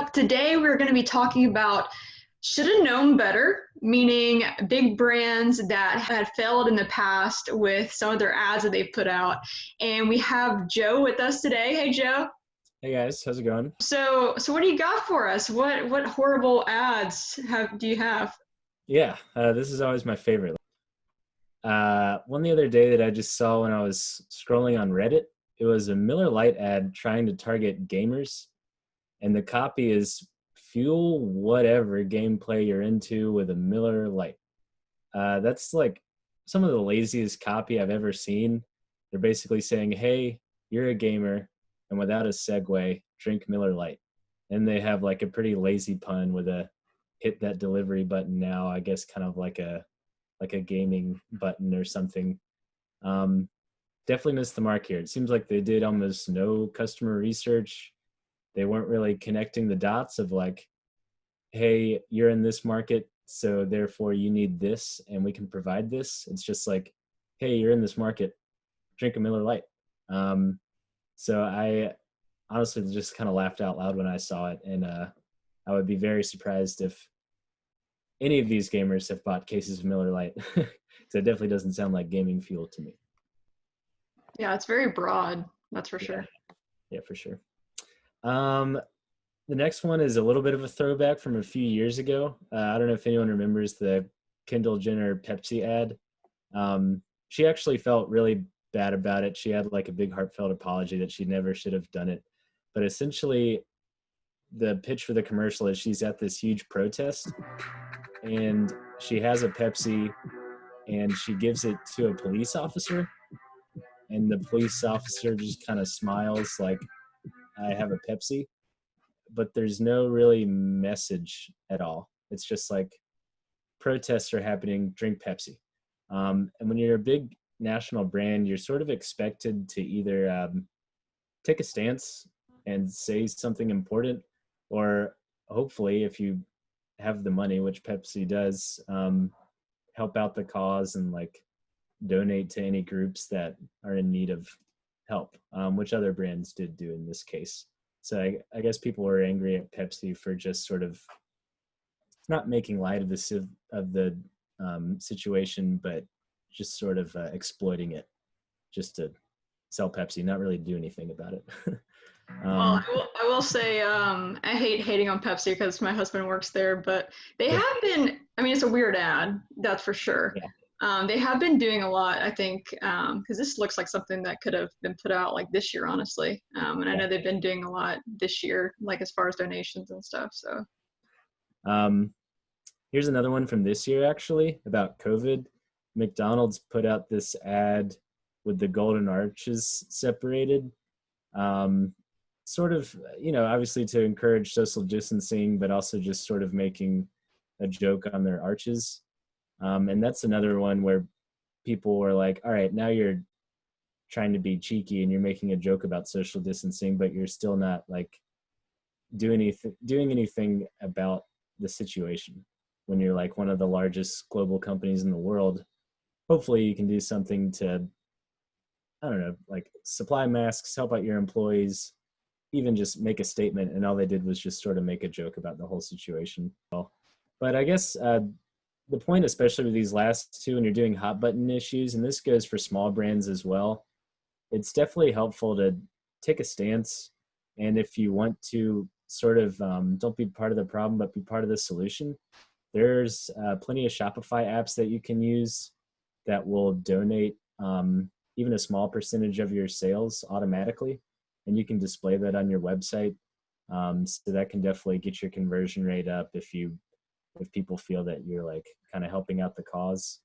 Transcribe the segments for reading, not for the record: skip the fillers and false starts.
TribeTalk. Today we're going to be talking about should have known better, meaning big brands that had failed in the past with some of their ads that they've put out. And we have Joe with us today. Hey, Joe. Hey guys, how's it going? So what do you got for us? What horrible ads do you have? Yeah, this is always my favorite. One the other day that I just saw when I was scrolling on Reddit, it was a Miller Lite ad trying to target gamers, and the copy is fuel whatever gameplay you're into with a Miller Lite. That's like some of the laziest copy I've ever seen. They're basically saying, hey, you're a gamer, and without a segue, drink Miller Lite. And they have like a pretty lazy pun with a hit that delivery button now, I guess kind of like a gaming button or something. Um, Definitely missed the mark here. It seems like they did almost no customer research. They weren't really connecting the dots of like, hey, you're in this market, so therefore you need this and we can provide this. It's just like, hey, you're in this market, drink a Miller Lite. So I honestly just kind of laughed out loud when I saw it, and I would be very surprised if any of these gamers have bought cases of Miller Lite. So it definitely doesn't sound like gaming fuel to me. Yeah, it's very broad, that's for Yeah, sure. yeah, for sure. Um, the next one is a little bit of a throwback from a few years ago. I don't know if anyone remembers the Kendall Jenner Pepsi ad. She actually felt really bad about it. She had like a big heartfelt apology that she never should have done it. But essentially, the pitch for the commercial is she's at this huge protest and she has a Pepsi and she gives it to a police officer, and the police officer just kind of smiles like, I have a Pepsi, but there's no really message at all. It's just like, protests are happening, drink Pepsi. And when you're a big national brand, you're sort of expected to either take a stance and say something important, or hopefully, if you have the money, which Pepsi does, help out the cause and like donate to any groups that are in need of help, which other brands did do in this case. So I guess people were angry at Pepsi for just sort of not making light of the situation, but just sort of exploiting it just to sell Pepsi, not really do anything about it. Well, um, I will say I hate hating on Pepsi because my husband works there, but they have been, I mean, it's a weird ad, that's for sure. yeah, They have been doing a lot, I think, because this looks like something that could have been put out like this year, honestly. And I yeah. know they've been doing a lot this year, like as far as donations and stuff. So, Um, Here's another one from this year, actually, about COVID. McDonald's put out this ad with the golden arches separated, um, sort of, obviously to encourage social distancing, but also just sort of making a joke on their arches. And that's another one where people were like, all right, now you're trying to be cheeky and you're making a joke about social distancing, but you're still not like doing anything about the situation. When you're like one of the largest global companies in the world, hopefully you can do something to, I don't know, like supply masks, help out your employees, even just make a statement. And all they did was just sort of make a joke about the whole situation. But I guess the point, especially with these last two, when you're doing hot button issues, and this goes for small brands as well, it's definitely helpful to take a stance. And if you want to sort of don't be part of the problem, but be part of the solution, there's plenty of Shopify apps that you can use that will donate even a small percentage of your sales automatically. And you can display that on your website. So that can definitely get your conversion rate up if people feel that you're like kind of helping out the cause.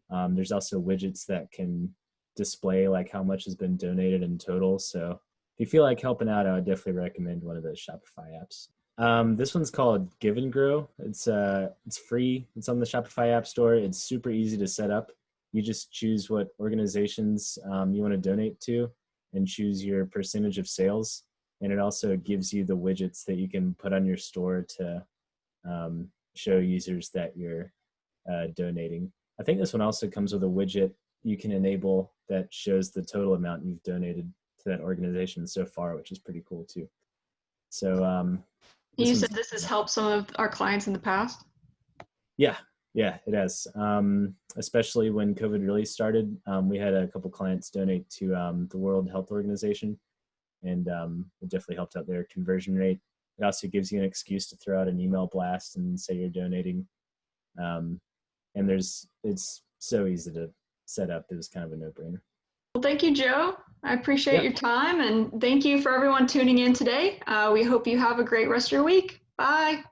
There's also widgets that can display like how much has been donated in total. So if you feel like helping out, I would definitely recommend one of those Shopify apps. This one's called GiveRu. It's free. It's on the Shopify App Store. It's super easy to set up. You just choose what organizations you want to donate to and choose your percentage of sales. And it also gives you the widgets that you can put on your store to show users that you're donating. I think this one also comes with a widget you can enable that shows the total amount you've donated to that organization so far, which is pretty cool too. So You This said one's this has helped some of our clients in the past. yeah, yeah, it has. Especially when COVID really started, we had a couple clients donate to the World Health Organization, and it definitely helped out their conversion rate. It also gives you an excuse to throw out an email blast and say you're donating. And it's so easy to set up. It was kind of a no-brainer. Well, thank you, Joe. I appreciate Yeah, your time, and thank you for everyone tuning in today. We hope you have a great rest of your week. Bye.